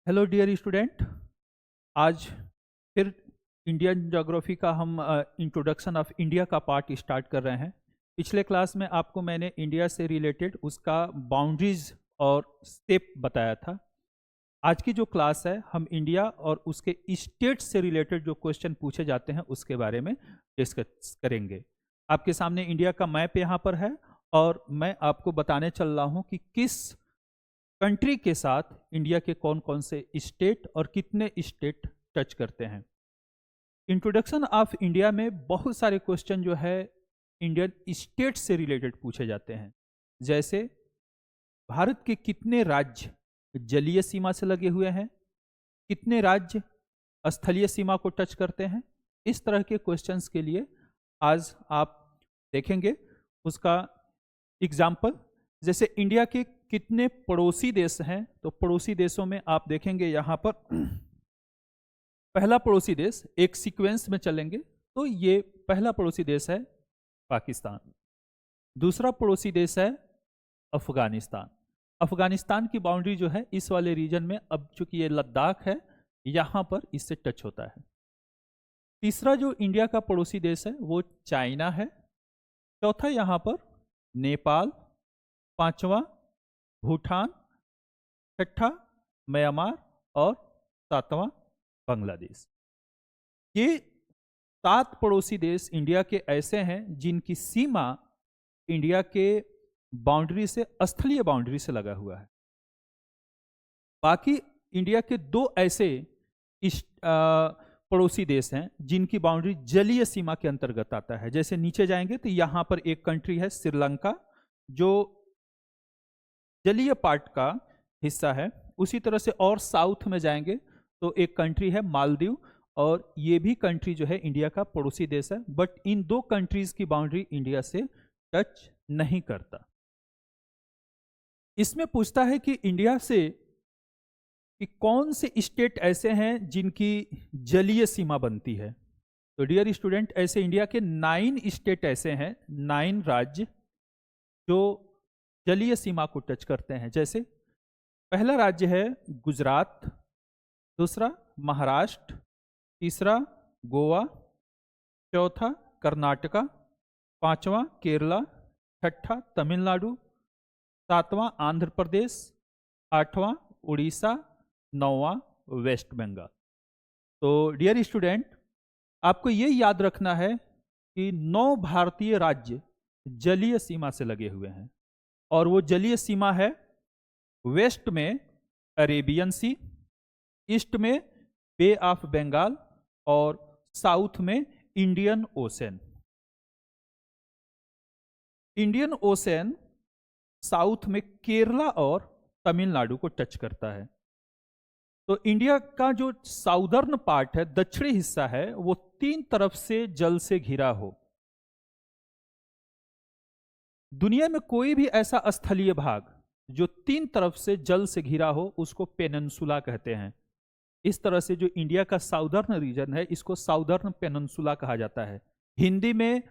Hello dear student. आज फिर Indian geography का हम इंट्रोडक्शन ऑफ इंडिया का पार्ट स्टार्ट कर रहे हैं। पिछले क्लास में आपको मैंने इंडिया से रिलेटेड उसका बाउंड्रीज और स्टेप बताया था। आज की जो क्लास है हम इंडिया और उसके स्टेट से रिलेटेड जो क्वेश्चन पूछे जाते हैं उसके बारे में डिस्कस करेंगे। आपके सामने इंडिया का मैप यहाँ पर है और मैं आपको बताने चल रहा हूँ कि किस कंट्री के साथ इंडिया के कौन कौन से स्टेट और कितने स्टेट टच करते हैं। इंट्रोडक्शन ऑफ इंडिया में बहुत सारे क्वेश्चन जो है इंडियन स्टेट से रिलेटेड पूछे जाते हैं। जैसे भारत के कितने राज्य जलीय सीमा से लगे हुए हैं, कितने राज्य स्थलीय सीमा को टच करते हैं। इस तरह के क्वेश्चंस के लिए आज आप देखेंगे उसका एग्जाम्पल। जैसे इंडिया के कितने पड़ोसी देश हैं, तो पड़ोसी देशों में आप देखेंगे यहाँ पर पहला पड़ोसी देश एक सीक्वेंस में चलेंगे तो ये पहला पड़ोसी देश है पाकिस्तान। दूसरा पड़ोसी देश है अफगानिस्तान। अफगानिस्तान की बाउंड्री जो है इस वाले रीजन में, अब चूंकि ये लद्दाख है, यहाँ पर इससे टच होता है। तीसरा जो इंडिया का पड़ोसी देश है वो चाइना है। चौथा यहाँ पर नेपाल, पांचवा भूटान, छठा म्यांमार और सातवां बांग्लादेश। ये 7 पड़ोसी देश इंडिया के ऐसे हैं जिनकी सीमा इंडिया के बाउंड्री से, स्थलीय बाउंड्री से लगा हुआ है। बाकी इंडिया के 2 ऐसे पड़ोसी देश हैं जिनकी बाउंड्री जलीय सीमा के अंतर्गत आता है। जैसे नीचे जाएंगे तो यहां पर एक कंट्री है श्रीलंका जो जलीय पार्ट का हिस्सा है। उसी तरह से और साउथ में जाएंगे तो एक कंट्री है मालदीव, और ये भी कंट्री जो है इंडिया का पड़ोसी देश है। बट इन 2 कंट्रीज की बाउंड्री इंडिया से टच नहीं करता। इसमें पूछता है कि इंडिया से कि कौन से स्टेट ऐसे हैं जिनकी जलीय सीमा बनती है। तो डियर स्टूडेंट, ऐसे इंडिया के 9 स्टेट ऐसे हैं, 9 राज्य जो जलीय सीमा को टच करते हैं। जैसे पहला राज्य है गुजरात, दूसरा महाराष्ट्र, तीसरा गोवा, चौथा कर्नाटका, पांचवा केरला, छठा तमिलनाडु, सातवां आंध्र प्रदेश, आठवां उड़ीसा, नौवां वेस्ट बंगाल। तो डियर स्टूडेंट, आपको ये याद रखना है कि 9 भारतीय राज्य जलीय सीमा से लगे हुए हैं, और वो जलीय सीमा है वेस्ट में अरेबियन सी, ईस्ट में बे ऑफ बंगाल और साउथ में Indian ocean. Indian ocean south में केरला और तमिलनाडु को टच करता है। तो इंडिया का जो साउदर्न पार्ट है, दक्षिणी हिस्सा है, वो 3 तरफ से जल से घिरा हो। दुनिया में कोई भी ऐसा स्थलीय भाग जो 3 तरफ से जल से घिरा हो उसको पेनिनसुला कहते हैं। इस तरह से जो इंडिया का साउदर्न रीजन है इसको साउदर्न पेनिनसुला कहा जाता है। हिंदी में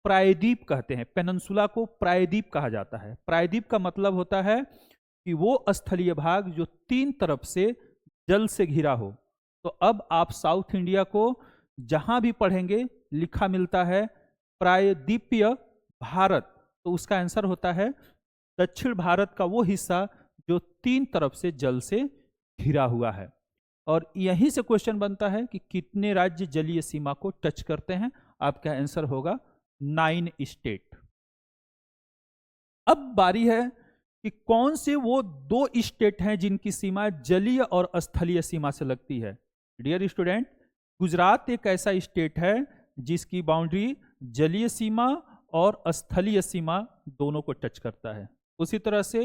प्रायद्वीप कहते हैं, पेनिनसुला को प्रायद्वीप कहा जाता है। प्रायद्वीप का मतलब होता है कि वो स्थलीय भाग जो 3 तरफ से जल से घिरा हो। तो अब आप साउथ इंडिया को जहां भी पढ़ेंगे लिखा मिलता है प्रायद्वीपीय भारत, तो उसका आंसर होता है दक्षिण भारत का वो हिस्सा जो 3 तरफ से जल से घिरा हुआ है। और यहीं से क्वेश्चन बनता है कि कितने राज्य जलीय सीमा को टच करते हैं। आपका आंसर होगा 9 स्टेट। अब बारी है कि कौन से वो 2 स्टेट हैं जिनकी सीमा जलीय और स्थलीय सीमा से लगती है। डियर स्टूडेंट, गुजरात एक ऐसा स्टेट है जिसकी बाउंड्री जलीय सीमा और स्थलीय सीमा दोनों को टच करता है। उसी तरह से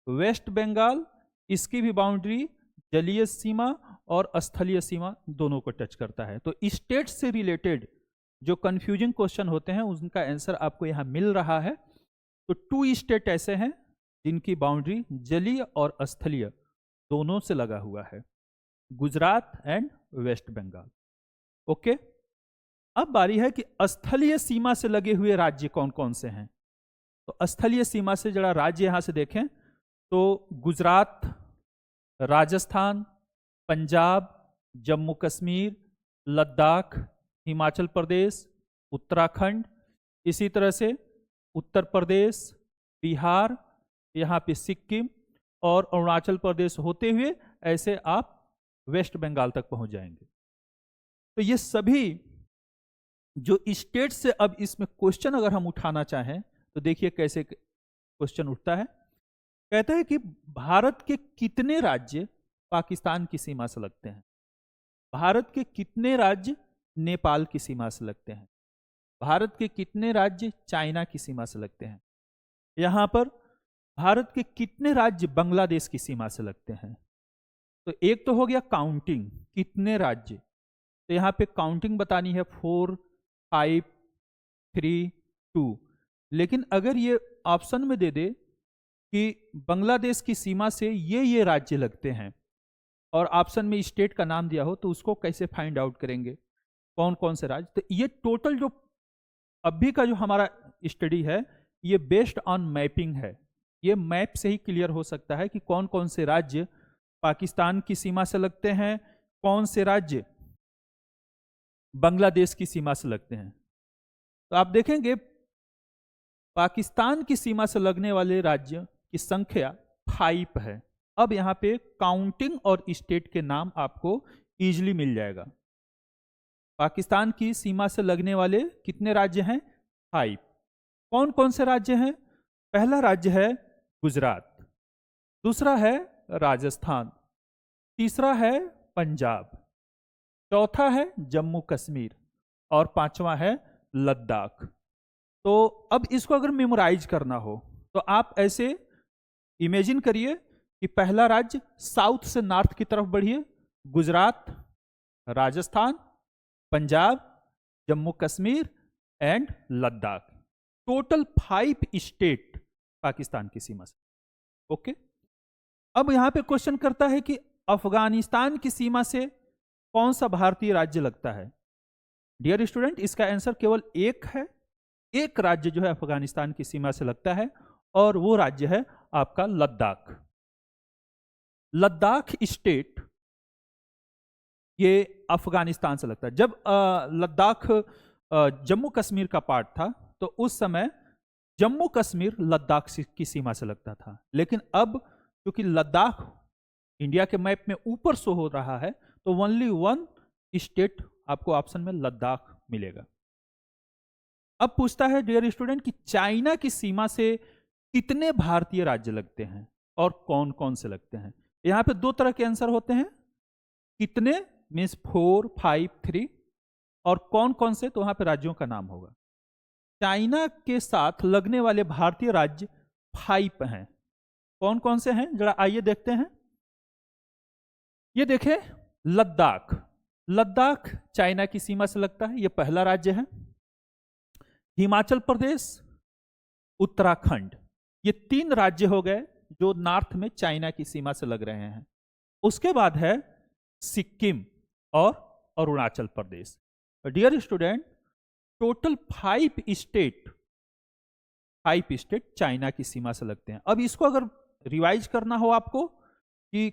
वेस्ट बंगाल, इसकी भी बाउंड्री जलीय सीमा और स्थलीय सीमा दोनों को टच करता है। तो स्टेट से रिलेटेड जो कंफ्यूजिंग क्वेश्चन होते हैं उनका आंसर आपको यहां मिल रहा है। तो 2 स्टेट ऐसे हैं जिनकी बाउंड्री जलीय और स्थलीय दोनों से लगा हुआ है, गुजरात एंड वेस्ट बंगाल। ओके, अब बारी है कि स्थलीय सीमा से लगे हुए राज्य कौन कौन से हैं। तो स्थलीय सीमा से जरा राज्य यहां से देखें तो गुजरात, राजस्थान, पंजाब, जम्मू कश्मीर, लद्दाख, हिमाचल प्रदेश, उत्तराखंड, इसी तरह से उत्तर प्रदेश, बिहार, यहाँ पे सिक्किम और अरुणाचल प्रदेश होते हुए ऐसे आप वेस्ट बंगाल तक पहुंच जाएंगे। तो ये सभी जो स्टेट से, अब इसमें क्वेश्चन अगर हम उठाना चाहें तो देखिए कैसे क्वेश्चन उठता है। कहता है कि भारत के कितने राज्य पाकिस्तान की सीमा से लगते हैं, भारत के कितने राज्य नेपाल की सीमा से लगते हैं, भारत के कितने राज्य चाइना की सीमा से लगते हैं, यहां पर भारत के कितने राज्य बांग्लादेश की सीमा से लगते हैं। तो एक तो हो गया काउंटिंग, कितने राज्य, तो यहां पे काउंटिंग बतानी है 4, 5, 3, 2। लेकिन अगर ये ऑप्शन में दे दे कि बांग्लादेश की सीमा से ये राज्य लगते हैं और ऑप्शन में स्टेट का नाम दिया हो, तो उसको कैसे फाइंड आउट करेंगे कौन कौन से राज्य। तो ये टोटल जो अभी का जो हमारा स्टडी है ये बेस्ड ऑन मैपिंग है, ये मैप से ही क्लियर हो सकता है कि कौन कौन से राज्य पाकिस्तान की सीमा से लगते हैं, कौन से राज्य बांग्लादेश की सीमा से लगते हैं। तो आप देखेंगे पाकिस्तान की सीमा से लगने वाले राज्य की संख्या 5 है। अब यहां पे काउंटिंग और स्टेट के नाम आपको इजीली मिल जाएगा। पाकिस्तान की सीमा से लगने वाले कितने राज्य हैं? 5। कौन कौन से राज्य हैं? पहला राज्य है गुजरात, दूसरा है राजस्थान, तीसरा है पंजाब, चौथा है जम्मू कश्मीर और पांचवा है लद्दाख। तो अब इसको अगर मेमोराइज करना हो तो आप ऐसे इमेजिन करिए कि पहला राज्य साउथ से नॉर्थ की तरफ बढ़िए, Gujarat, Rajasthan, Punjab, Jammu Kashmir and Ladakh. Total 5 state Pakistan की सीमा से। ओके, अब यहां पे क्वेश्चन करता है कि अफगानिस्तान की सीमा से कौन सा भारतीय राज्य लगता है। डियर स्टूडेंट, इसका आंसर केवल एक है, एक राज्य जो है अफगानिस्तान की सीमा से लगता है और वो राज्य है आपका लद्दाख। लद्दाख स्टेट ये अफगानिस्तान से लगता है। जब लद्दाख जम्मू कश्मीर का पार्ट था तो उस समय जम्मू कश्मीर लद्दाख की सीमा से लगता था, लेकिन अब क्योंकि लद्दाख इंडिया के मैप में ऊपर शो हो रहा है तो ओनली 1 स्टेट आपको ऑप्शन में लद्दाख मिलेगा। अब पूछता है डियर स्टूडेंट कि चाइना की सीमा से कितने भारतीय राज्य लगते हैं और कौन कौन से लगते हैं। यहां पे 2 तरह के आंसर होते हैं, कितने मीन्स 4, 5, 3 और कौन कौन से, तो वहां पे राज्यों का नाम होगा। चाइना के साथ लगने वाले भारतीय राज्य 5 हैं। कौन कौन से हैं जरा आइए देखते हैं। ये देखें लद्दाख, लद्दाख चाइना की सीमा से लगता है, ये पहला राज्य है। हिमाचल प्रदेश, उत्तराखंड, ये 3 राज्य हो गए जो नॉर्थ में चाइना की सीमा से लग रहे हैं। उसके बाद है सिक्किम और Arunachal Pradesh. Dear student, total 5 state China की सीमा से लगते हैं। अब इसको अगर रिवाइज करना हो आपको कि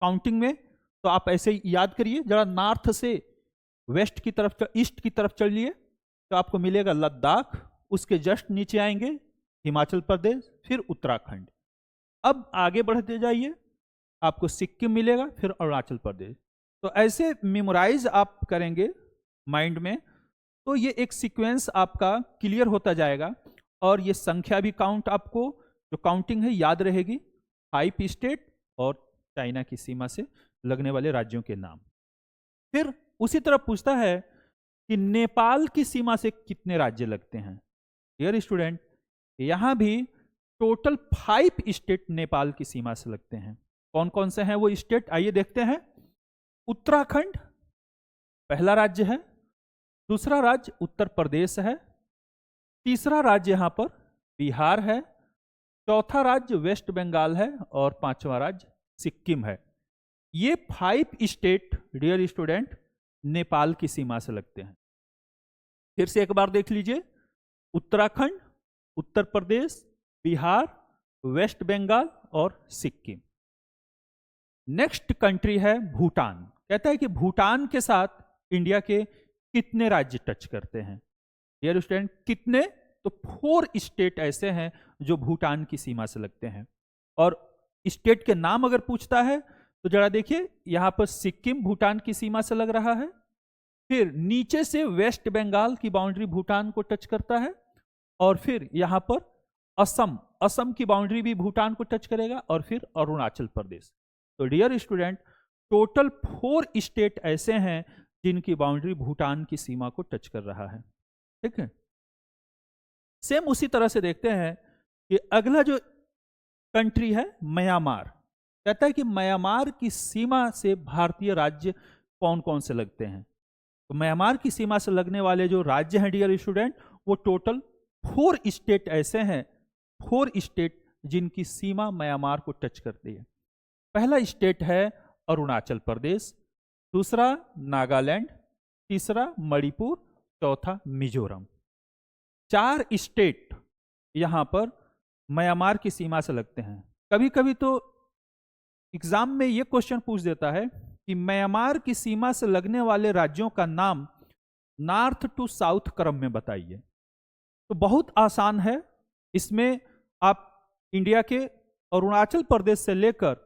काउंटिंग में, तो आप ऐसे ही याद करिए, जरा नॉर्थ से वेस्ट की तरफ, ईस्ट की तरफ चलिए तो आपको मिलेगा लद्दाख, उसके जस्ट नीचे आएंगे हिमाचल प्रदेश, फिर उत्तराखंड। अब आगे बढ़ते जाइए, आपको सिक्किम मिलेगा, फिर अरुणाचल प्रदेश। तो ऐसे मेमोराइज आप करेंगे माइंड में तो ये एक सीक्वेंस आपका क्लियर होता जाएगा और ये संख्या भी काउंट, आपको जो काउंटिंग है याद रहेगी। 5 स्टेट और चाइना की सीमा से लगने वाले राज्यों के नाम। फिर उसी तरह पूछता है कि नेपाल की सीमा से कितने राज्य लगते हैं। डियर स्टूडेंट, यहां भी टोटल 5 स्टेट नेपाल की सीमा से लगते हैं। कौन कौन से हैं वो स्टेट, आइए देखते हैं। उत्तराखंड पहला राज्य है, दूसरा राज्य उत्तर प्रदेश है, तीसरा राज्य यहां पर बिहार है, चौथा राज्य वेस्ट बंगाल है और 5वां राज्य सिक्किम है। ये 5 स्टेट डियर स्टूडेंट नेपाल की सीमा से लगते हैं। फिर से एक बार देख लीजिए, उत्तराखंड, उत्तर प्रदेश, बिहार, वेस्ट बंगाल और सिक्किम। नेक्स्ट कंट्री है भूटान। कहता है कि भूटान के साथ इंडिया के कितने राज्य टच करते हैं? डियर स्टूडेंट, कितने? तो 4 स्टेट ऐसे हैं जो भूटान की सीमा से लगते हैं। और स्टेट के नाम अगर पूछता है तो जरा देखिए, यहां पर सिक्किम भूटान की सीमा से लग रहा है, फिर नीचे से वेस्ट बंगाल की बाउंड्री भूटान को टच करता है, और फिर यहां पर असम की बाउंड्री भी भूटान को टच करेगा, और फिर अरुणाचल प्रदेश। तो डियर स्टूडेंट, टोटल 4 स्टेट ऐसे हैं जिनकी बाउंड्री भूटान की सीमा को टच कर रहा है। ठीक है, सेम उसी तरह से देखते हैं कि अगला जो कंट्री है म्यांमार। कहता है कि म्यांमार की सीमा से भारतीय राज्य कौन कौन से लगते हैं? तो म्यांमार की सीमा से लगने वाले जो राज्य हैं डियर स्टूडेंट, वो टोटल 4 स्टेट ऐसे हैं, 4 स्टेट जिनकी सीमा म्यांमार को टच करती है। पहला स्टेट है अरुणाचल प्रदेश, दूसरा नागालैंड, तीसरा मणिपुर, चौथा मिजोरम। 4 स्टेट यहां पर म्यांमार की सीमा से लगते हैं। कभी कभी तो एग्जाम में यह क्वेश्चन पूछ देता है कि म्यांमार की सीमा से लगने वाले राज्यों का नाम नॉर्थ टू साउथ क्रम में बताइए। तो बहुत आसान है, इसमें आप इंडिया के अरुणाचल प्रदेश से लेकर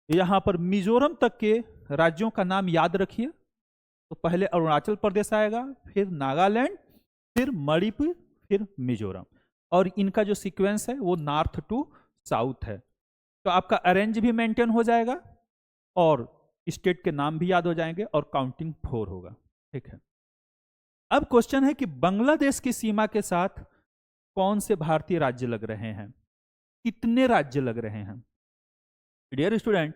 यहां पर मिजोरम तक के राज्यों का नाम याद रखिए। तो पहले अरुणाचल प्रदेश आएगा, फिर नागालैंड, फिर मणिपुर, फिर मिजोरम, और इनका जो सीक्वेंस है वो नॉर्थ टू साउथ है। तो आपका अरेंज भी मेंटेन हो जाएगा और स्टेट के नाम भी याद हो जाएंगे और काउंटिंग 4 होगा। ठीक है, अब क्वेश्चन है कि बांग्लादेश की सीमा के साथ कौन से भारतीय राज्य लग रहे हैं? कितने राज्य लग रहे हैं? डियर स्टूडेंट,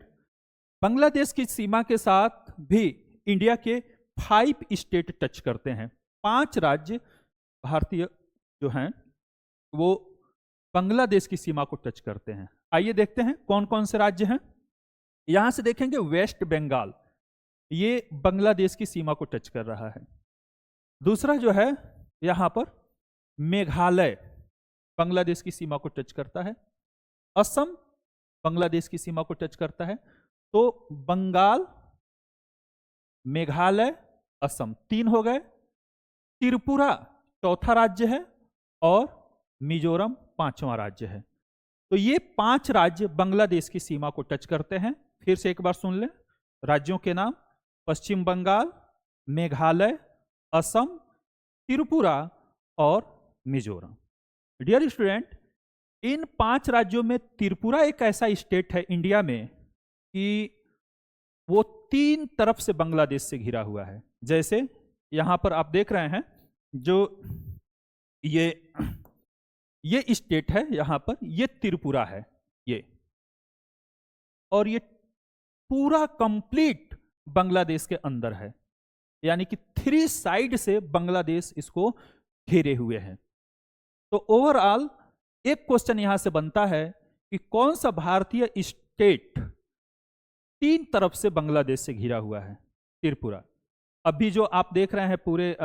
बांग्लादेश की सीमा के साथ भी इंडिया के 5 स्टेट टच करते हैं। 5 राज्य भारतीय जो हैं वो बांग्लादेश की सीमा को टच करते हैं। आइए देखते हैं कौन कौन से राज्य हैं। यहां से देखेंगे वेस्ट बंगाल, ये बांग्लादेश की सीमा को टच कर रहा है। दूसरा जो है यहां पर मेघालय, बांग्लादेश की सीमा को टच करता है। असम बांग्लादेश की सीमा को टच करता है। तो बंगाल, मेघालय, असम 3 हो गए। त्रिपुरा चौथा राज्य है और मिजोरम 5वां राज्य है। तो ये 5 राज्य बांग्लादेश की सीमा को टच करते हैं। फिर से एक बार सुन लें राज्यों के नाम: पश्चिम बंगाल, मेघालय, असम, त्रिपुरा और मिजोरम। डियर स्टूडेंट, इन 5 राज्यों में त्रिपुरा एक ऐसा स्टेट है इंडिया में कि वो 3 तरफ से बांग्लादेश से घिरा हुआ है। जैसे यहां पर आप देख रहे हैं, जो ये स्टेट है यहां पर, ये त्रिपुरा है ये, और ये पूरा कंप्लीट बांग्लादेश के अंदर है, यानी कि 3 साइड से बांग्लादेश इसको घेरे हुए है। तो ओवरऑल एक क्वेश्चन यहां से बनता है कि कौन सा भारतीय स्टेट 3 तरफ से बांग्लादेश से घिरा हुआ है? त्रिपुरा। अभी जो आप देख रहे हैं पूरे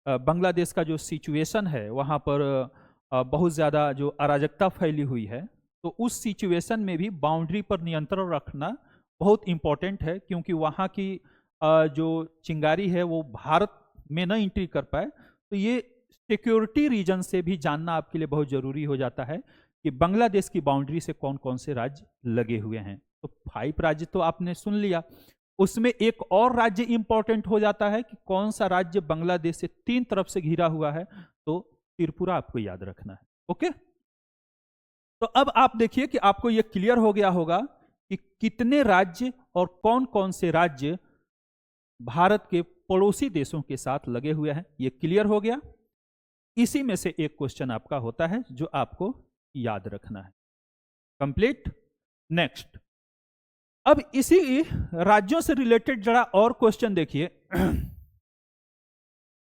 बांग्लादेश का जो सिचुएशन है, वहां पर बहुत ज़्यादा जो अराजकता फैली हुई है, तो उस सिचुएशन में भी बाउंड्री पर नियंत्रण रखना बहुत इम्पोर्टेंट है, क्योंकि वहाँ की जो चिंगारी है वो भारत में न एंट्री कर पाए। तो ये सिक्योरिटी रीजन से भी जानना आपके लिए बहुत ज़रूरी हो जाता है कि बांग्लादेश की बाउंड्री से कौन कौन से राज्य लगे हुए हैं। तो 5 राज्य तो आपने सुन लिया, उसमें एक और राज्य इंपॉर्टेंट हो जाता है कि कौन सा राज्य बांग्लादेश से 3 तरफ से घिरा हुआ है, तो त्रिपुरा आपको याद रखना है। ओके, तो अब आप देखिए कि आपको यह क्लियर हो गया होगा कि कितने राज्य और कौन कौन से राज्य भारत के पड़ोसी देशों के साथ लगे हुए हैं। यह क्लियर हो गया। इसी में से एक क्वेश्चन आपका होता है जो आपको याद रखना है। कंप्लीट। नेक्स्ट, अब इसी राज्यों से रिलेटेड जरा और क्वेश्चन देखिए।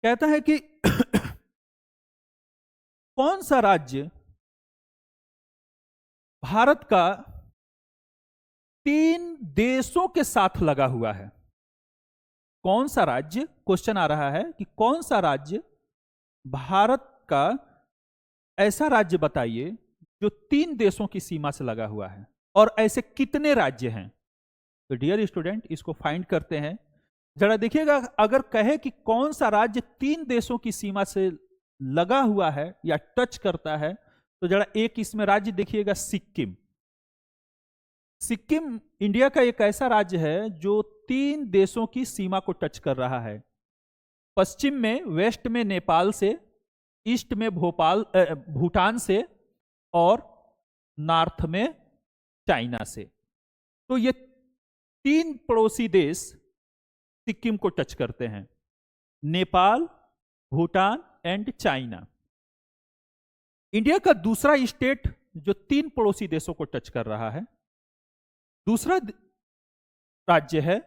कहता है कि कौन सा राज्य भारत का 3 देशों के साथ लगा हुआ है? कौन सा राज्य, क्वेश्चन आ रहा है कि कौन सा राज्य भारत का ऐसा राज्य बताइए जो 3 देशों की सीमा से लगा हुआ है, और ऐसे कितने राज्य हैं? तो डियर स्टूडेंट, इसको फाइंड करते हैं। जरा देखिएगा, अगर कहे कि कौन सा राज्य 3 देशों की सीमा से लगा हुआ है या टच करता है, तो जरा एक इसमें राज्य देखिएगा, सिक्किम। सिक्किम इंडिया का एक ऐसा राज्य है जो 3 देशों की सीमा को टच कर रहा है। पश्चिम में, वेस्ट में नेपाल से, ईस्ट में भूटान से, और नॉर्थ में चाइना से। तो ये 3 पड़ोसी देश सिक्किम को टच करते हैं, Nepal, Bhutan and China. India का दूसरा स्टेट जो 3 पड़ोसी देशों को टच कर रहा है, दूसरा राज्य है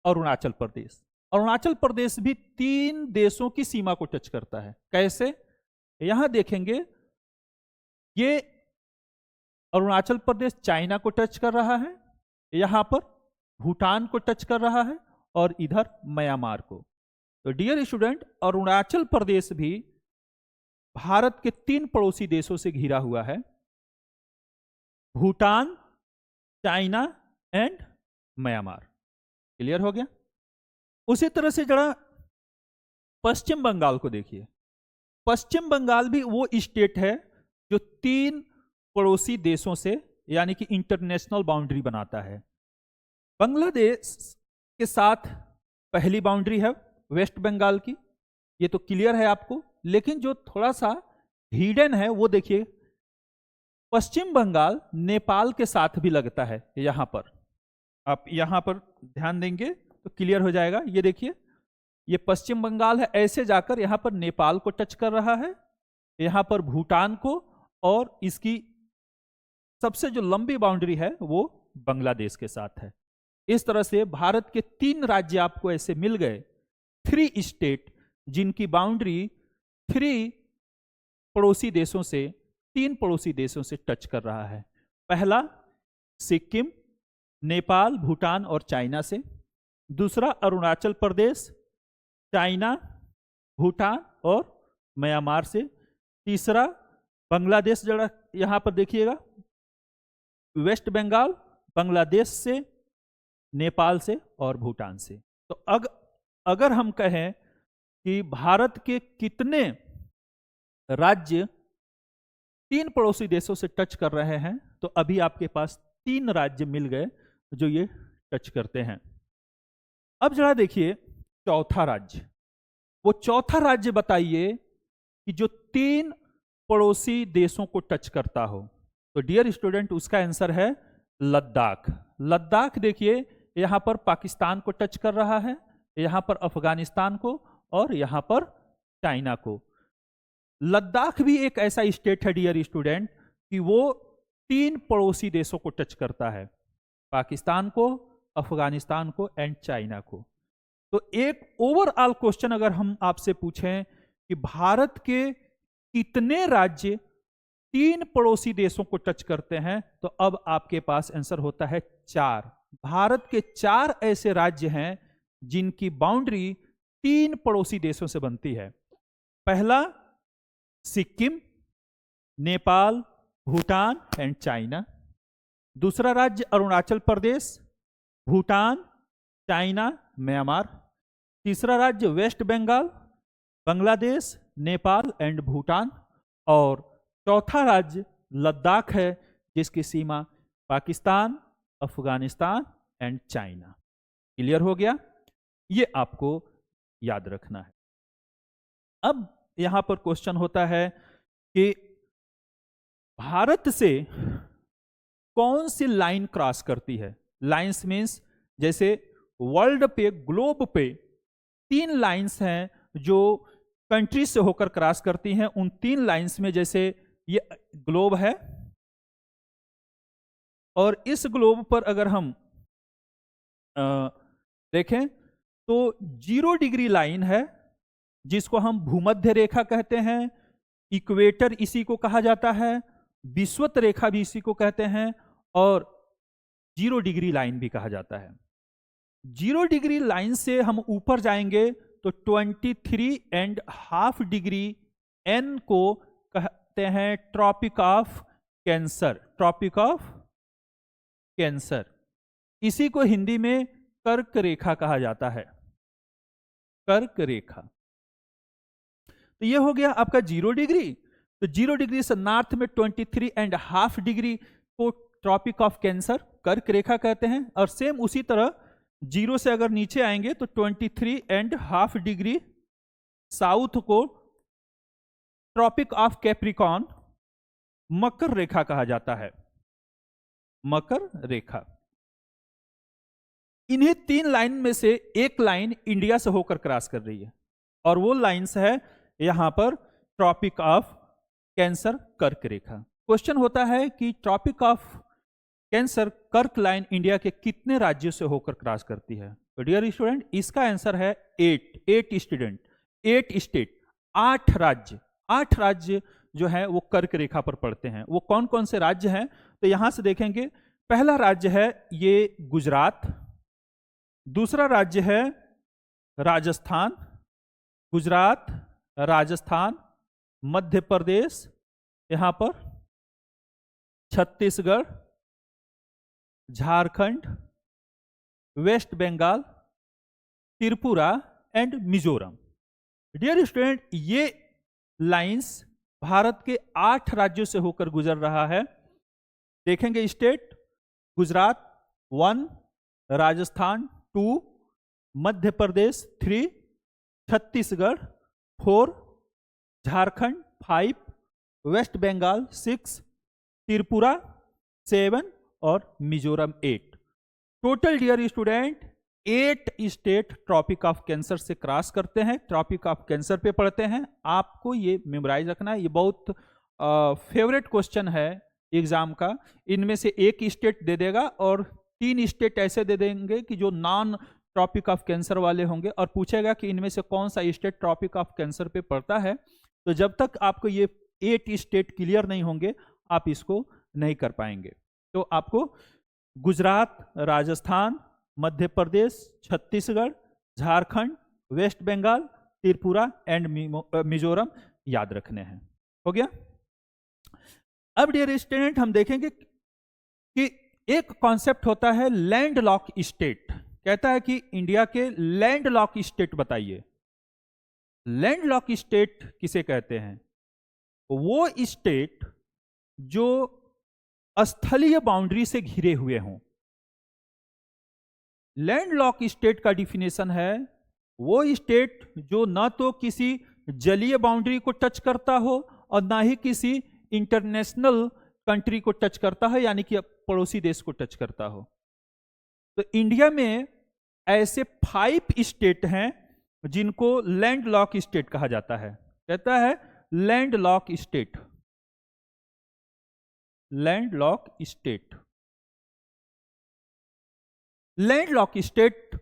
अरुणाचल प्रदेश। अरुणाचल प्रदेश भी 3 देशों की सीमा को टच करता है। कैसे? यहां देखेंगे, ये अरुणाचल प्रदेश चाइना को टच कर रहा है, यहां पर भूटान को टच कर रहा है, और इधर म्यांमार को। तो डियर स्टूडेंट, अरुणाचल प्रदेश भी भारत के 3 पड़ोसी देशों से घिरा हुआ है, Bhutan, China and Myanmar. Clear हो गया? उसी तरह से जरा पश्चिम बंगाल को देखिए। पश्चिम बंगाल भी वो स्टेट है जो 3 पड़ोसी देशों से यानी कि इंटरनेशनल बाउंड्री बनाता है। बांग्लादेश के साथ पहली बाउंड्री है वेस्ट बंगाल की, ये तो क्लियर है आपको। लेकिन जो थोड़ा सा हिडन है वो देखिए, पश्चिम बंगाल नेपाल के साथ भी लगता है। यहां पर आप यहां पर ध्यान देंगे तो क्लियर हो जाएगा। ये देखिए, ये पश्चिम बंगाल है, ऐसे जाकर यहां पर नेपाल को टच कर रहा है, यहां पर भूटान को, और इसकी सबसे जो लंबी बाउंड्री है वो बांग्लादेश के साथ है। इस तरह से भारत के 3 राज्य आपको ऐसे मिल गए, 3 स्टेट जिनकी बाउंड्री 3 पड़ोसी देशों से, 3 पड़ोसी देशों से टच कर रहा है। पहला सिक्किम, नेपाल, भूटान और चाइना से। दूसरा अरुणाचल प्रदेश, चाइना, भूटान और म्यांमार से। तीसरा बांग्लादेश, जरा यहां पर देखिएगा, वेस्ट बंगाल, बांग्लादेश से, नेपाल से और भूटान से। तो अगर हम कहें कि भारत के कितने राज्य 3 पड़ोसी देशों से टच कर रहे हैं, तो अभी आपके पास 3 राज्य मिल गए जो ये टच करते हैं। अब जरा देखिए चौथा राज्य, वो चौथा राज्य बताइए कि जो 3 पड़ोसी देशों को टच करता हो। तो डियर स्टूडेंट, उसका आंसर है लद्दाख। लद्दाख देखिए, यहां पर पाकिस्तान को टच कर रहा है, यहां पर अफगानिस्तान को, और यहां पर चाइना को। लद्दाख भी एक ऐसा स्टेट है डियर स्टूडेंट कि वो 3 पड़ोसी देशों को टच करता है, पाकिस्तान को, अफगानिस्तान को एंड चाइना को। तो एक ओवरऑल क्वेश्चन अगर हम आपसे पूछें कि भारत के कितने राज्य 3 पड़ोसी देशों को टच करते हैं, तो अब आपके पास आंसर होता है 4। भारत के 4 ऐसे राज्य हैं जिनकी बाउंड्री 3 पड़ोसी देशों से बनती है। पहला सिक्किम, नेपाल, भूटान एंड चाइना। दूसरा राज्य अरुणाचल प्रदेश, भूटान, चाइना, म्यांमार। तीसरा राज्य वेस्ट बंगाल, बांग्लादेश, नेपाल एंड भूटान। और चौथा राज्य लद्दाख है जिसकी सीमा Pakistan, Afghanistan and China. Clear हो गया? ये आपको याद रखना है। अब यहां पर क्वेश्चन होता है कि भारत से कौन सी लाइन क्रॉस करती है। लाइंस मीन्स जैसे वर्ल्ड पे, ग्लोब पे 3 लाइंस हैं जो कंट्री से होकर क्रॉस करती हैं। उन 3 लाइंस में जैसे ये ग्लोब है, और इस ग्लोब पर अगर हम देखें तो 0 डिग्री लाइन है जिसको हम भूमध्य रेखा कहते हैं, इक्वेटर इसी को कहा जाता है, विषुवत रेखा भी इसी को कहते हैं, और 0 डिग्री लाइन भी कहा जाता है। 0 डिग्री लाइन से हम ऊपर जाएंगे तो 23.5 डिग्री एन को कहते हैं Tropic of Cancer. Tropic of Cancer. इसी को हिंदी में कर्क रेखा कहा जाता है, कर्क रेखा। तो ये हो गया आपका 0 डिग्री। तो 0 डिग्री से नॉर्थ में 23.5 डिग्री को ट्रॉपिक ऑफ कैंसर, कर्क रेखा कहते हैं। और सेम उसी तरह 0 से अगर नीचे आएंगे तो 23.5 डिग्री साउथ को ट्रॉपिक ऑफ कैप्रिकॉर्न, मकर रेखा कहा जाता है, मकर रेखा। इन्हीं 3 लाइन में से एक लाइन इंडिया से होकर क्रॉस कर रही है, और वो लाइन्स है यहां पर ट्रॉपिक ऑफ कैंसर, कर्क रेखा। क्वेश्चन होता है कि ट्रॉपिक ऑफ कैंसर, कर्क लाइन इंडिया के कितने राज्यों से होकर क्रॉस करती है? तो डियर स्टूडेंट, इसका आंसर है 8 स्टूडेंट, 8 स्टेट, 8 राज्य। 8 राज्य जो है वो कर्क रेखा पर पड़ते हैं। वो कौन कौन से राज्य हैं? तो यहां से देखेंगे, पहला राज्य है ये गुजरात, दूसरा राज्य है राजस्थान, गुजरात, राजस्थान, मध्य प्रदेश, यहां पर Chhattisgarh, Jharkhand, west Bengal, Tripura and Mizoram. Dear student, ये लाइंस भारत के 8 राज्यों से होकर गुजर रहा है। देखेंगे स्टेट, गुजरात 1, राजस्थान 2, मध्य प्रदेश 3, छत्तीसगढ़ 4, झारखंड 5, वेस्ट बंगाल 6, त्रिपुरा 7 और Mizoram 8। Total dear student 8 state tropic of cancer से क्रॉस करते हैं, ट्रॉपिक ऑफ कैंसर पे पढ़ते हैं। आपको ये मेमोराइज रखना है, ये बहुत फेवरेट क्वेश्चन है एग्जाम का। इनमें से एक स्टेट दे देगा और 3 स्टेट ऐसे दे देंगे कि जो नॉन ट्रॉपिक ऑफ कैंसर वाले होंगे, और पूछेगा कि इनमें से कौन सा स्टेट ट्रॉपिक ऑफ कैंसर पे पड़ता है। तो जब तक आपको ये 8 स्टेट क्लियर नहीं होंगे, आप इसको नहीं कर पाएंगे। तो आपको गुजरात, राजस्थान, मध्य प्रदेश, छत्तीसगढ़, झारखंड, वेस्ट बंगाल, त्रिपुरा एंड मिजोरम याद रखने हैं। हो गया? अब डियर स्टूडेंट, हम देखेंगे कि एक कॉन्सेप्ट होता है लैंड लॉक स्टेट। कहता है कि इंडिया के लैंड लॉक स्टेट बताइए। लैंड लॉक स्टेट किसे कहते हैं? वो स्टेट जो स्थलीय बाउंड्री से घिरे हुए हों। लैंड लॉक स्टेट का डिफिनेशन है वो स्टेट जो ना तो किसी जलीय बाउंड्री को टच करता हो और ना ही किसी इंटरनेशनल कंट्री को टच करता है, यानी कि पड़ोसी देश को टच करता हो। तो इंडिया में ऐसे 5 स्टेट हैं जिनको लैंड लॉक स्टेट कहा जाता है। कहता है land lock state, land lock state. Land lock state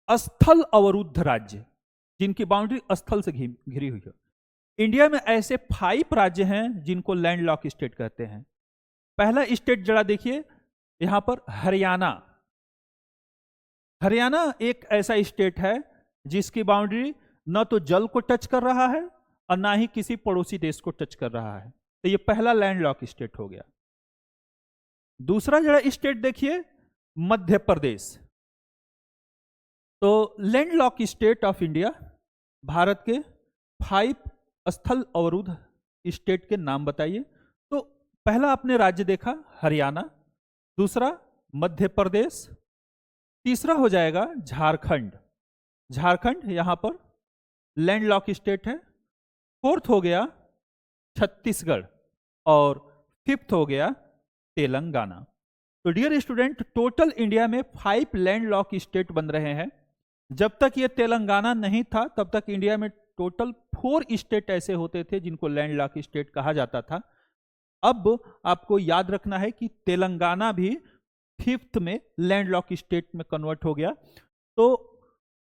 स्थल अवरुद्ध राज्य, जिनकी बाउंड्री स्थल से घिरी हुई है। इंडिया में ऐसे 5 राज्य हैं जिनको लैंड लॉक स्टेट कहते हैं। पहला स्टेट जरा देखिए यहां पर, हरियाणा। हरियाणा एक ऐसा स्टेट है जिसकी बाउंड्री न तो जल को टच कर रहा है और ना ही किसी पड़ोसी देश को टच कर रहा है। तो ये पहला लैंड लॉक स्टेट हो गया। दूसरा जरा स्टेट देखिए, मध्य प्रदेश। तो land lock state of India, Bharat के 5 स्थल अवरुद्ध स्टेट के नाम बताइए। तो पहला आपने राज्य देखा हरियाणा, दूसरा मध्य प्रदेश, तीसरा हो जाएगा झारखंड। झारखंड यहां पर लैंड लॉक स्टेट है। फोर्थ हो गया छत्तीसगढ़ और फिफ्थ हो गया तेलंगाना। तो डियर स्टूडेंट, टोटल इंडिया में 5 लैंड लॉक स्टेट बन रहे हैं। जब तक ये तेलंगाना नहीं था तब तक इंडिया में टोटल 4 स्टेट ऐसे होते थे जिनको लैंड लॉक स्टेट कहा जाता था। अब आपको याद रखना है कि तेलंगाना भी 5th में लैंड लॉक स्टेट में कन्वर्ट हो गया। तो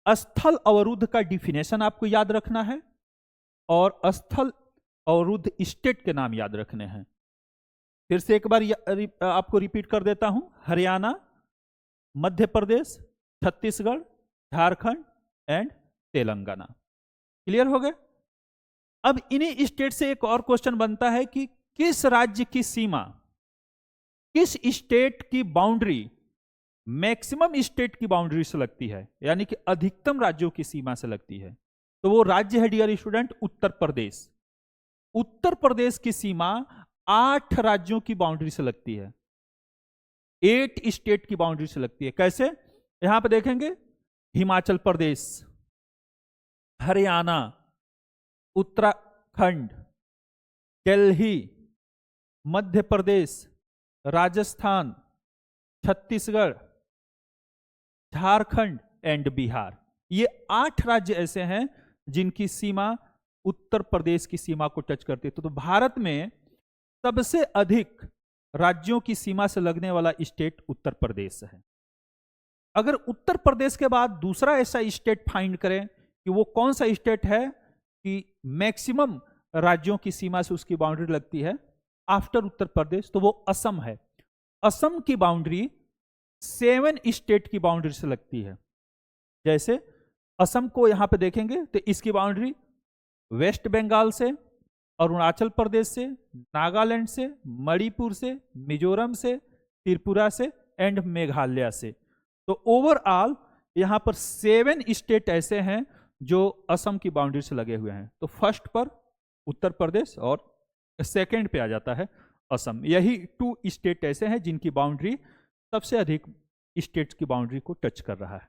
स्थल अवरुद्ध का डिफिनेशन आपको याद रखना है और स्थल अवरुद्ध स्टेट के नाम याद रखने हैं। फिर से एक बार आपको रिपीट कर देता हूं, हरियाणा, मध्य प्रदेश, छत्तीसगढ़, झारखंड एंड तेलंगाना। क्लियर हो गए? अब इन्हीं स्टेट से एक और क्वेश्चन बनता है कि किस राज्य की सीमा, किस स्टेट की बाउंड्री मैक्सिमम स्टेट की बाउंड्री से लगती है, यानी कि अधिकतम राज्यों की सीमा से लगती है, तो वो राज्य है डियर स्टूडेंट उत्तर प्रदेश। उत्तर प्रदेश की सीमा 8 राज्यों की बाउंड्री से लगती है, 8 स्टेट की बाउंड्री से लगती है। कैसे? यहां पे देखेंगे, हिमाचल प्रदेश, हरियाणा, उत्तराखंड, दिल्ली, मध्य प्रदेश, राजस्थान, छत्तीसगढ़, झारखंड एंड बिहार। ये 8 राज्य ऐसे हैं जिनकी सीमा उत्तर प्रदेश की सीमा को टच करती है। तो भारत में सबसे अधिक राज्यों की सीमा से लगने वाला स्टेट उत्तर प्रदेश है। अगर उत्तर प्रदेश के बाद दूसरा ऐसा स्टेट फाइंड करें कि वो कौन सा स्टेट है कि मैक्सिमम राज्यों की सीमा से उसकी बाउंड्री लगती है आफ्टर उत्तर प्रदेश, तो वो असम है। असम की बाउंड्री 7 स्टेट की बाउंड्री से लगती है। जैसे असम को यहां पे देखेंगे तो इसकी बाउंड्री वेस्ट बंगाल से, अरुणाचल प्रदेश से, नागालैंड से, मणिपुर से, मिजोरम से, त्रिपुरा से एंड मेघालय से। तो ओवरऑल यहां पर 7 स्टेट ऐसे हैं जो असम की बाउंड्री से लगे हुए हैं। तो फर्स्ट पर उत्तर प्रदेश और सेकंड पे आ जाता है असम। यही 2 स्टेट ऐसे हैं जिनकी बाउंड्री सबसे अधिक स्टेट्स की बाउंड्री को टच कर रहा है।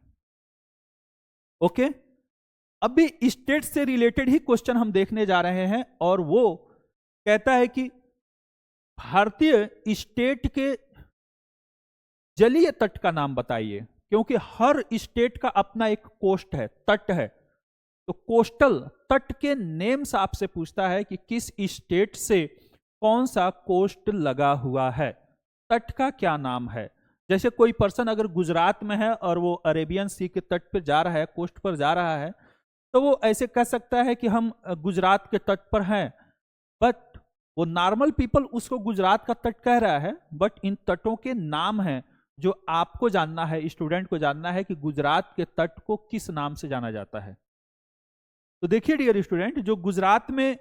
ओके, अभी स्टेट से रिलेटेड ही क्वेश्चन हम देखने जा रहे हैं, और वो कहता है कि भारतीय स्टेट के जलीय तट का नाम बताइए, क्योंकि हर स्टेट का अपना एक कोस्ट है, तट है। तो कोस्टल तट के नेम से आपसे पूछता है कि किस स्टेट से कौन सा कोस्ट लगा हुआ है, तट का क्या नाम है। जैसे कोई पर्सन अगर गुजरात में है और वो अरेबियन सी के तट पर जा रहा है, कोस्ट पर जा रहा है, तो वो ऐसे कह सकता है कि हम गुजरात के तट पर हैं, बट वो नॉर्मल पीपल उसको गुजरात का तट कह रहा है, बट इन तटों के नाम हैं जो आपको जानना है, स्टूडेंट को जानना है कि गुजरात के तट को किस नाम से जाना जाता है। तो देखिए डियर स्टूडेंट, जो गुजरात में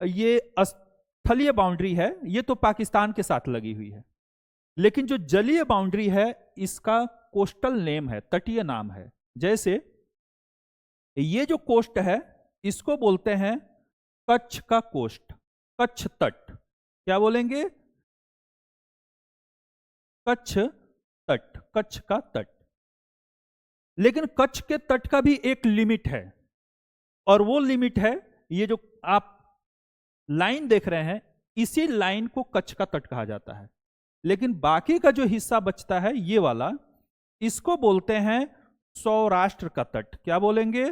ये स्थलीय बाउंड्री है ये तो पाकिस्तान के साथ लगी हुई है, लेकिन जो जलीय बाउंड्री है इसका कोस्टल नेम है, तटीय नाम है। जैसे ये जो कोस्ट है इसको बोलते हैं कच्छ का कोस्ट, कच्छ तट। क्या बोलेंगे? कच्छ तट, कच्छ का तट। लेकिन कच्छ के तट का भी एक लिमिट है, और वो लिमिट है ये जो आप लाइन देख रहे हैं, इसी लाइन को कच्छ का तट कहा जाता है। लेकिन बाकी का जो हिस्सा बचता है ये वाला, इसको बोलते हैं सौराष्ट्र का तट। क्या बोलेंगे?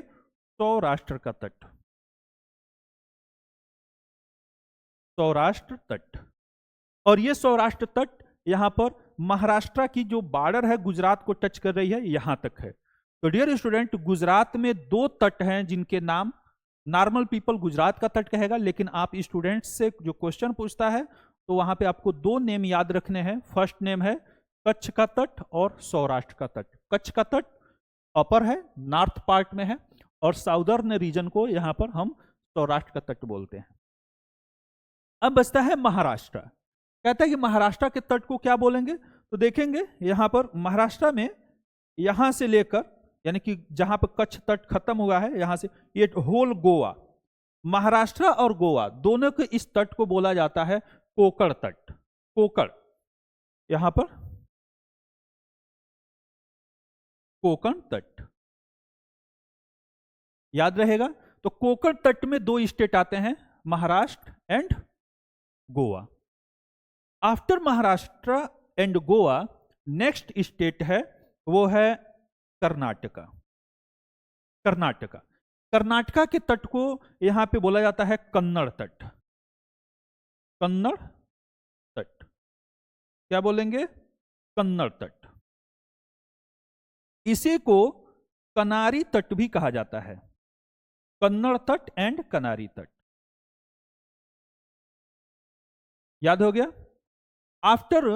सौराष्ट्र का तट, सौराष्ट्र तट। और ये सौराष्ट्र तट यहां पर महाराष्ट्र की जो बॉर्डर है गुजरात को टच कर रही है, यहां तक है। तो डियर स्टूडेंट, गुजरात में 2 तट हैं जिनके नाम नॉर्मल पीपल गुजरात का तट कहेगा, लेकिन आप स्टूडेंट से जो क्वेश्चन पूछता है तो वहां पे आपको 2 नेम याद रखने हैं। फर्स्ट नेम है कच्छ का तट और सौराष्ट्र का तट। कच्छ का तट अपर है, नॉर्थ पार्ट में है, और साउदर्न रीजन को यहां पर हम सौराष्ट्र का तट बोलते हैं। अब बचता है महाराष्ट्र। कहता है कि महाराष्ट्र के तट को क्या बोलेंगे? तो देखेंगे यहां पर महाराष्ट्र में यहां से लेकर, यानी कि जहां पर कच्छ तट खत्म हुआ है यहां से ये होल गोवा, महाराष्ट्र और गोवा दोनों के इस तट को बोला जाता है कोकण तट। कोकण, यहां पर कोकण तट याद रहेगा। तो कोकण तट में 2 स्टेट आते हैं, Maharashtra and Goa. After Maharashtra and Goa next state है वो है कर्नाटका। कर्नाटका, कर्नाटका के तट को यहां पे बोला जाता है कन्नड़ तट। कन्नड़ तट, क्या बोलेंगे? कन्नड़ तट। इसी को कनारी तट भी कहा जाता है, कन्नड़ तट एंड कनारी तट। याद हो गया? आफ्टर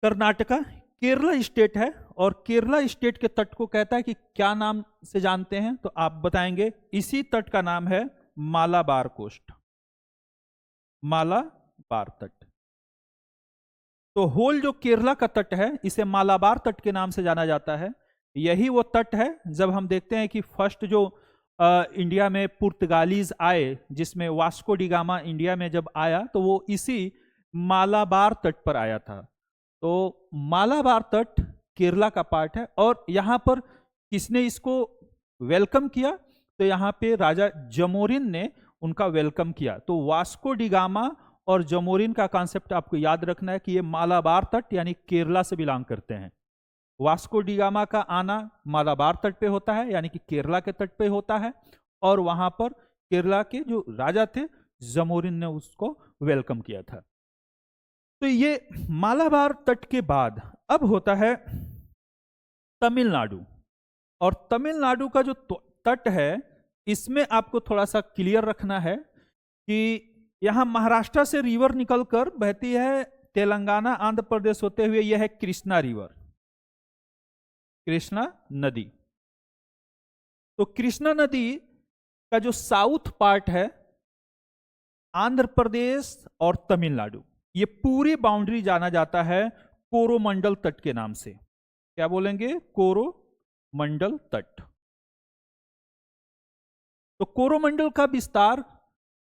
कर्नाटका केरला स्टेट है, और केरला स्टेट के तट को कहता है कि क्या नाम से जानते हैं? तो आप बताएंगे इसी तट का नाम है मालाबार कोस्ट, मालाबार तट। तो होल जो केरला का तट है इसे मालाबार तट के नाम से जाना जाता है। यही वो तट है जब हम देखते हैं कि फर्स्ट जो इंडिया में पुर्तगालीज आए, जिसमें वास्को डी गामा इंडिया में जब आया तो वो इसी मालाबार तट पर आया था। तो मालाबार तट केरला का पार्ट है। और यहाँ पर किसने इसको वेलकम किया? तो यहाँ पे राजा जमोरिन ने उनका वेलकम किया। तो वास्को डी गामा और जमोरिन का कॉन्सेप्ट आपको याद रखना है कि ये मालाबार तट यानी केरला से बिलोंग करते हैं। वास्को डी गामा का आना मालाबार तट पे होता है यानी कि केरला के तट पे होता है, और वहां पर केरला के जो राजा थे जमोरिन ने उसको वेलकम किया था। तो ये मालाबार तट के बाद अब होता है तमिलनाडु। और तमिलनाडु का जो तट है इसमें आपको थोड़ा सा क्लियर रखना है कि यहां महाराष्ट्र से रिवर निकलकर बहती है तेलंगाना आंध्र प्रदेश होते हुए, यह है कृष्णा रिवर, कृष्णा नदी। तो कृष्णा नदी का जो साउथ पार्ट है आंध्र प्रदेश और तमिलनाडु, ये पूरी बाउंड्री जाना जाता है कोरोमंडल तट के नाम से। क्या बोलेंगे? कोरोमंडल तट। तो कोरोमंडल का विस्तार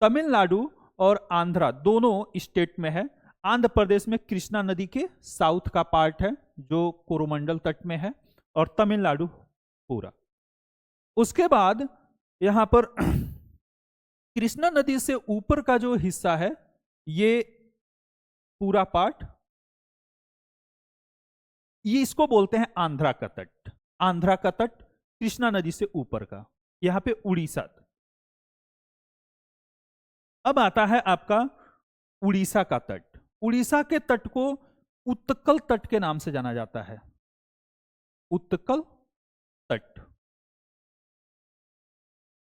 तमिलनाडु और आंध्रा दोनों स्टेट में है। आंध्र प्रदेश में कृष्णा नदी के साउथ का पार्ट है जो कोरोमंडल तट में है, और तमिलनाडु पूरा। उसके बाद यहां पर कृष्णा नदी से ऊपर का जो हिस्सा है ये पूरा पार्ट, ये इसको बोलते हैं आंध्रा का तट। आंध्रा का तट कृष्णा नदी से ऊपर का, यहां पे उड़ीसा। अब आता है आपका उड़ीसा का तट। उड़ीसा के तट को उत्कल तट के नाम से जाना जाता है। उत्कल तट,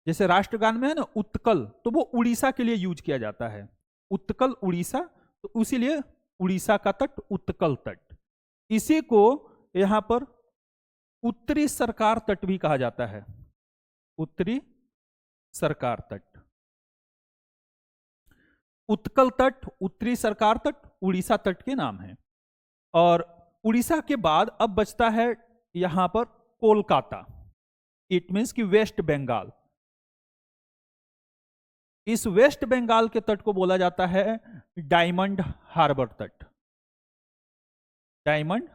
जैसे राष्ट्रगान में है ना उत्कल, तो वो उड़ीसा के लिए यूज किया जाता है। उत्कल उड़ीसा, तो उसीलिए उड़ीसा का तट उत्कल तट। इसी को यहां पर उत्तरी सरकार तट भी कहा जाता है। उत्तरी सरकार तट, उत्कल तट, उत्तरी सरकार तट उड़ीसा तट के नाम है। और उड़ीसा के बाद अब बचता है यहां पर कोलकाता। इट मीन्स कि वेस्ट बंगाल। इस वेस्ट बंगाल के तट को बोला जाता है डायमंड हार्बर तट। डायमंड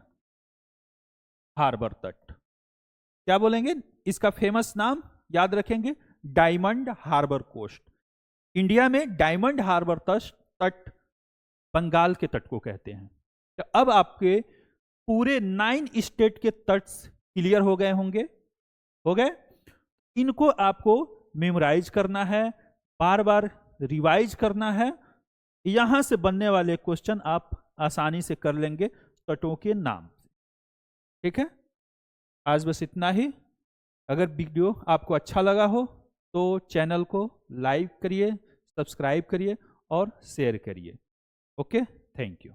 हार्बर तट, क्या बोलेंगे इसका फेमस नाम याद रखेंगे? डायमंड हार्बर कोस्ट। इंडिया में डायमंड हार्बर तट बंगाल के तट को कहते हैं। तो अब आपके पूरे 9 स्टेट के तट्स क्लियर हो गए होंगे, हो गए? इनको आपको मेमोराइज करना है, बार बार रिवाइज करना है। यहां से बनने वाले क्वेश्चन आप आसानी से कर लेंगे तटों के नाम। ठीक है, आज बस इतना ही। अगर वीडियो आपको अच्छा लगा हो तो चैनल को लाइक करिए, सब्सक्राइब करिए और शेयर करिए। Okay, thank you.